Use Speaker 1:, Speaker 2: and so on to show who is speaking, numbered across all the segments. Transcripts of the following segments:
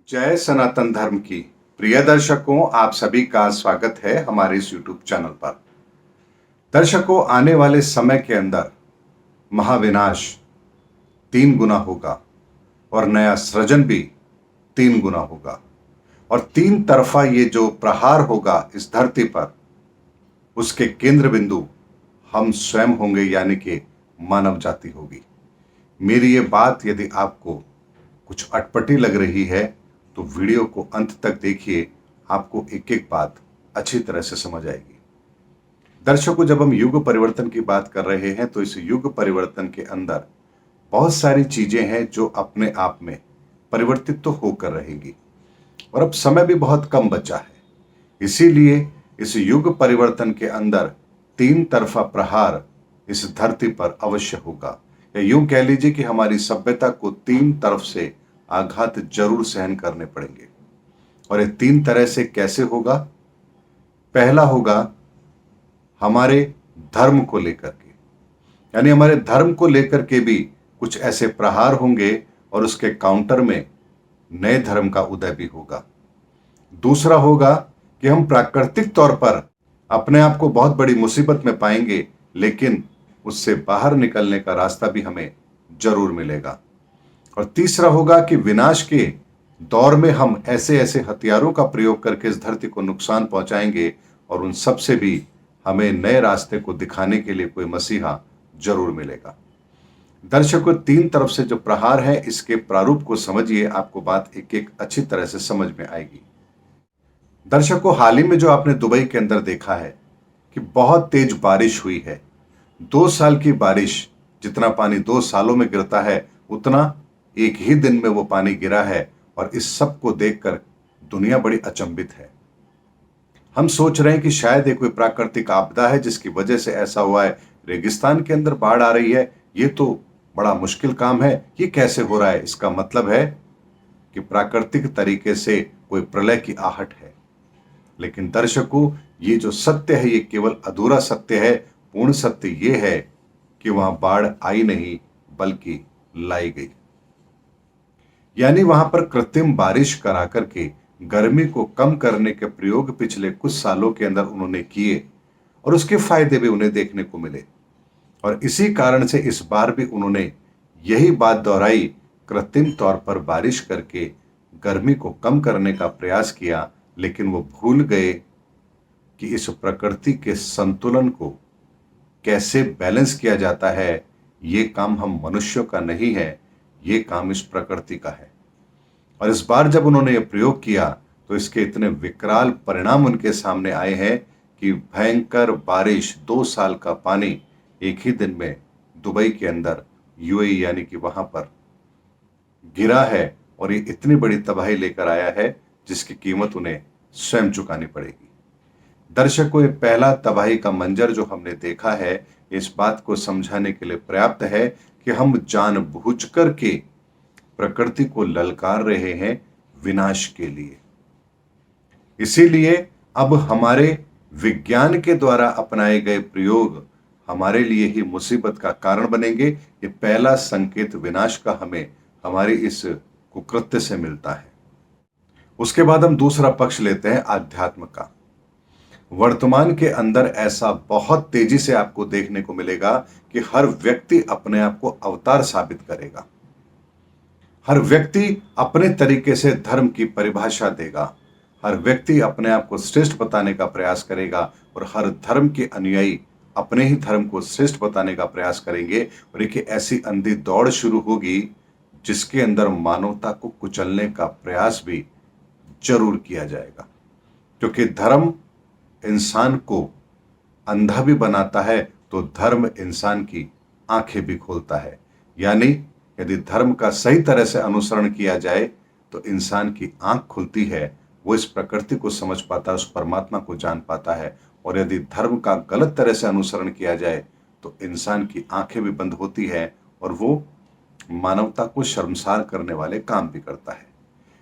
Speaker 1: जय सनातन धर्म की प्रिय दर्शकों, आप सभी का स्वागत है हमारे इस YouTube चैनल पर। दर्शकों, आने वाले समय के अंदर महाविनाश 3 गुना होगा और नया सृजन भी 3 गुना होगा और 3 तरफा ये जो प्रहार होगा इस धरती पर, उसके केंद्र बिंदु हम स्वयं होंगे, यानी कि मानव जाति होगी। मेरी ये बात यदि आपको कुछ अटपटी लग रही है तो वीडियो को अंत तक देखिए, आपको एक एक बात अच्छी तरह से समझ आएगी। दर्शकों, जब हम युग परिवर्तन की बात कर रहे हैं तो इस युग परिवर्तन के अंदर बहुत सारी चीजें हैं जो अपने आप में परिवर्तित तो होकर रहेंगी और अब समय भी बहुत कम बचा है। इसीलिए इस युग परिवर्तन के अंदर 3 तरफा प्रहार इस धरती पर अवश्य होगा, या यूं कह लीजिए कि हमारी सभ्यता को 3 तरफ से आघात जरूर सहन करने पड़ेंगे। और ये 3 तरह से कैसे होगा? पहला होगा हमारे धर्म को लेकर के, यानी हमारे धर्म को लेकर के भी कुछ ऐसे प्रहार होंगे और उसके काउंटर में नए धर्म का उदय भी होगा। दूसरा होगा कि हम प्राकृतिक तौर पर अपने आप को बहुत बड़ी मुसीबत में पाएंगे, लेकिन उससे बाहर निकलने का रास्ता भी हमें जरूर मिलेगा। और तीसरा होगा कि विनाश के दौर में हम ऐसे ऐसे हथियारों का प्रयोग करके इस धरती को नुकसान पहुंचाएंगे और उन सब से भी हमें नए रास्ते को दिखाने के लिए कोई मसीहा जरूर मिलेगा। दर्शकों, 3 तरफ से जो प्रहार है इसके प्रारूप को समझिए, आपको बात एक एक अच्छी तरह से समझ में आएगी। दर्शकों, हाल ही में जो आपने दुबई के अंदर देखा है कि बहुत तेज बारिश हुई है। 2 साल की बारिश, जितना पानी 2 सालों में गिरता है उतना एक ही दिन में वो पानी गिरा है और इस सब को देखकर दुनिया बड़ी अचंभित है। हम सोच रहे हैं कि शायद ये कोई प्राकृतिक आपदा है जिसकी वजह से ऐसा हुआ है। रेगिस्तान के अंदर बाढ़ आ रही है, ये तो बड़ा मुश्किल काम है, ये कैसे हो रहा है? इसका मतलब है कि प्राकृतिक तरीके से कोई प्रलय की आहट है। लेकिन दर्शकों, ये जो सत्य है ये केवल अधूरा सत्य है। पूर्ण सत्य ये है कि वहां बाढ़ आई नहीं बल्कि लाई गई, यानी वहां पर कृत्रिम बारिश करा करके गर्मी को कम करने के प्रयोग पिछले कुछ सालों के अंदर उन्होंने किए और उसके फायदे भी उन्हें देखने को मिले। और इसी कारण से इस बार भी उन्होंने यही बात दोहराई, कृत्रिम तौर पर बारिश करके गर्मी को कम करने का प्रयास किया, लेकिन वो भूल गए कि इस प्रकृति के संतुलन को कैसे बैलेंस किया जाता है। ये काम हम मनुष्यों का नहीं है, ये काम इस प्रकृति का है। और इस बार जब उन्होंने ये प्रयोग किया तो इसके इतने विकराल परिणाम उनके सामने आए हैं कि भयंकर बारिश, 2 साल का पानी एक ही दिन में दुबई के अंदर, यूएई यानी कि वहां पर गिरा है और ये इतनी बड़ी तबाही लेकर आया है जिसकी कीमत उन्हें स्वयं चुकानी पड़ेगी। दर्शकों, ये पहला तबाही का मंजर जो हमने देखा है इस बात को समझाने के लिए पर्याप्त है कि हम जानबूझकर के प्रकृति को ललकार रहे हैं विनाश के लिए। इसीलिए अब हमारे विज्ञान के द्वारा अपनाए गए प्रयोग हमारे लिए ही मुसीबत का कारण बनेंगे। ये पहला संकेत विनाश का हमें हमारी इस कुकृत्य से मिलता है। उसके बाद हम दूसरा पक्ष लेते हैं आध्यात्म का। वर्तमान के अंदर ऐसा बहुत तेजी से आपको देखने को मिलेगा कि हर व्यक्ति अपने आप को अवतार साबित करेगा। हर व्यक्ति अपने तरीके से धर्म की परिभाषा देगा। हर व्यक्ति अपने आप को श्रेष्ठ बताने का प्रयास करेगा और हर धर्म के अनुयायी अपने ही धर्म को श्रेष्ठ बताने का प्रयास करेंगे। और एक ऐसी अंधी दौड़ शुरू होगी जिसके अंदर मानवता को कुचलने का प्रयास भी जरूर किया जाएगा, क्योंकि धर्म इंसान को अंधा भी बनाता है तो धर्म इंसान की आंखें भी खोलता है। यानी यदि धर्म का सही तरह से अनुसरण किया जाए तो इंसान की आंख खुलती है, वो इस प्रकृति को समझ पाता है, उस परमात्मा को जान पाता है। और यदि धर्म का गलत तरह से अनुसरण किया जाए तो इंसान की आंखें भी बंद होती है और वो मानवता को शर्मसार करने वाले काम भी करता है।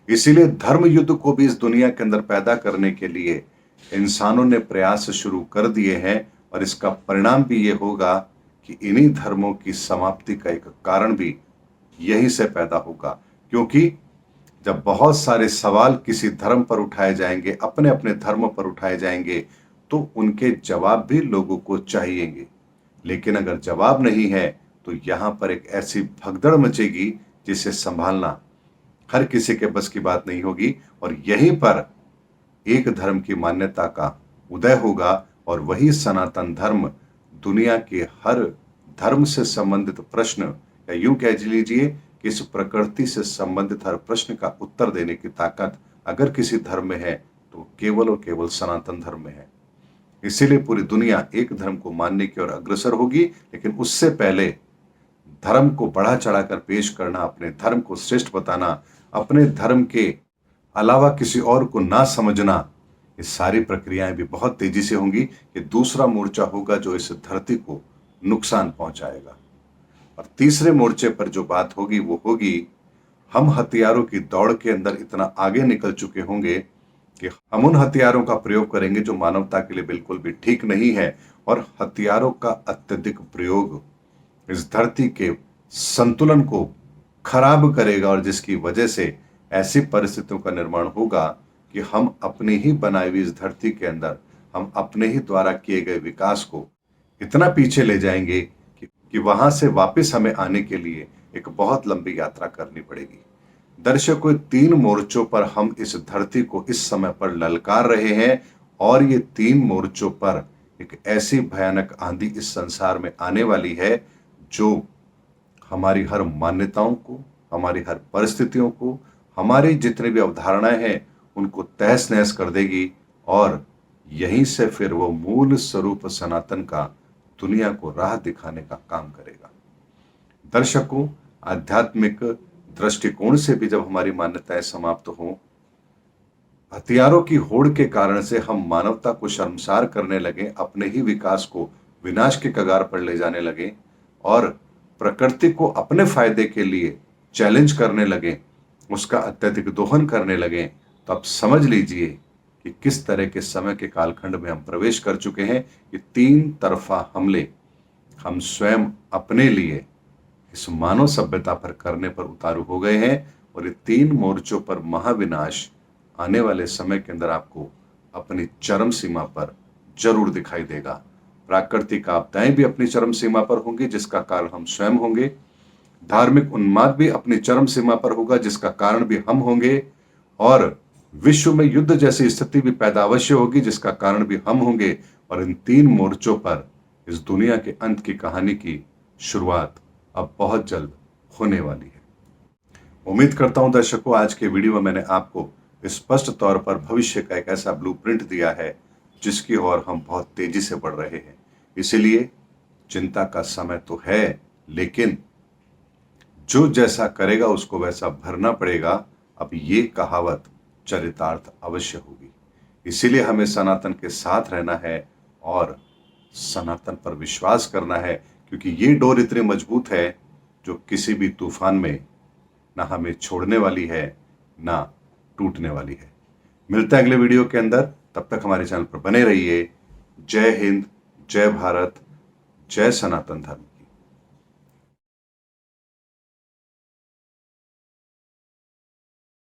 Speaker 1: इसीलिए धर्म युद्ध को भी इस दुनिया के अंदर पैदा करने के लिए इंसानों ने प्रयास शुरू कर दिए हैं और इसका परिणाम भी ये होगा कि इन्हीं धर्मों की समाप्ति का एक कारण भी यहीं से पैदा होगा। क्योंकि जब बहुत सारे सवाल किसी धर्म पर उठाए जाएंगे, अपने अपने धर्म पर उठाए जाएंगे, तो उनके जवाब भी लोगों को चाहिएंगे। लेकिन अगर जवाब नहीं है तो यहां पर एक ऐसी भगदड़ मचेगी जिसे संभालना हर किसी के बस की बात नहीं होगी, और यहीं पर एक धर्म की मान्यता का उदय होगा, और वही सनातन धर्म दुनिया के हर धर्म से संबंधित प्रश्न, या यूं कह लीजिए कि इस प्रकृति से संबंधित हर प्रश्न का उत्तर देने की ताकत अगर किसी धर्म में है तो केवल और केवल सनातन धर्म में है। इसीलिए पूरी दुनिया एक धर्म को मानने की ओर अग्रसर होगी, लेकिन उससे पहले धर्म को बढ़ा चढ़ाकर पेश करना, अपने धर्म को श्रेष्ठ बताना, अपने धर्म के अलावा किसी और को ना समझना, ये सारी प्रक्रियाएं भी बहुत तेजी से होंगी। कि दूसरा मोर्चा होगा जो इस धरती को नुकसान पहुंचाएगा। और तीसरे मोर्चे पर जो बात होगी वो होगी, हम हथियारों की दौड़ के अंदर इतना आगे निकल चुके होंगे कि हम उन हथियारों का प्रयोग करेंगे जो मानवता के लिए बिल्कुल भी ठीक नहीं है, और हथियारों का अत्यधिक प्रयोग इस धरती के संतुलन को खराब करेगा, और जिसकी वजह से ऐसी परिस्थितियों का निर्माण होगा कि हम अपनी ही बनाई हुई इस धरती के अंदर हम अपने ही द्वारा किए गए विकास को इतना पीछे ले जाएंगे कि वहां से वापस हमें आने के लिए एक बहुत लंबी यात्रा करनी पड़ेगी। दर्शकों, 3 मोर्चों पर हम इस धरती को इस समय पर ललकार रहे हैं, और ये 3 मोर्चों पर एक ऐसी भयानक आंधी इस संसार में आने वाली है जो हमारी हर मान्यताओं को, हमारी हर परिस्थितियों को, हमारी जितनी भी अवधारणाएं हैं उनको तहस नहस कर देगी, और यहीं से फिर वो मूल स्वरूप सनातन का दुनिया को राह दिखाने का काम करेगा। दर्शकों, आध्यात्मिक दृष्टिकोण से भी जब हमारी मान्यताएं समाप्त हों, हथियारों की होड़ के कारण से हम मानवता को शर्मसार करने लगे, अपने ही विकास को विनाश के कगार पर ले जाने लगे, और प्रकृति को अपने फायदे के लिए चैलेंज करने लगे, उसका अत्यधिक दोहन करने लगे, तो अब समझ लीजिए कि किस तरह के समय के कालखंड में हम प्रवेश कर चुके हैं। कि 3 तरफा हमले हम स्वयं अपने लिए इस मानव सभ्यता पर करने पर उतारू हो गए हैं, और ये 3 मोर्चों पर महाविनाश आने वाले समय के अंदर आपको अपनी चरम सीमा पर जरूर दिखाई देगा। प्राकृतिक आपदाएं भी अपनी चरम सीमा पर होंगी, जिसका कारण हम स्वयं होंगे। धार्मिक उन्माद भी अपनी चरम सीमा पर होगा, जिसका कारण भी हम होंगे। और विश्व में युद्ध जैसी स्थिति भी पैदा अवश्य होगी, जिसका कारण भी हम होंगे। और इन 3 मोर्चों पर इस दुनिया के अंत की कहानी की शुरुआत अब बहुत जल्द होने वाली है। उम्मीद करता हूं दर्शकों, आज के वीडियो में मैंने आपको स्पष्ट तौर पर भविष्य का एक ऐसा ब्लूप्रिंट दिया है जिसकी ओर हम बहुत तेजी से बढ़ रहे हैं। इसीलिए चिंता का समय तो है, लेकिन जो जैसा करेगा उसको वैसा भरना पड़ेगा। अब ये कहावत चरितार्थ अवश्य होगी। इसीलिए हमें सनातन के साथ रहना है और सनातन पर विश्वास करना है, क्योंकि ये डोर इतनी मजबूत है जो किसी भी तूफान में ना हमें छोड़ने वाली है, ना टूटने वाली है। मिलते हैं अगले वीडियो के अंदर, तब तक हमारे चैनल पर बने रहिए। जय हिंद, जय भारत, जय सनातन धर्म।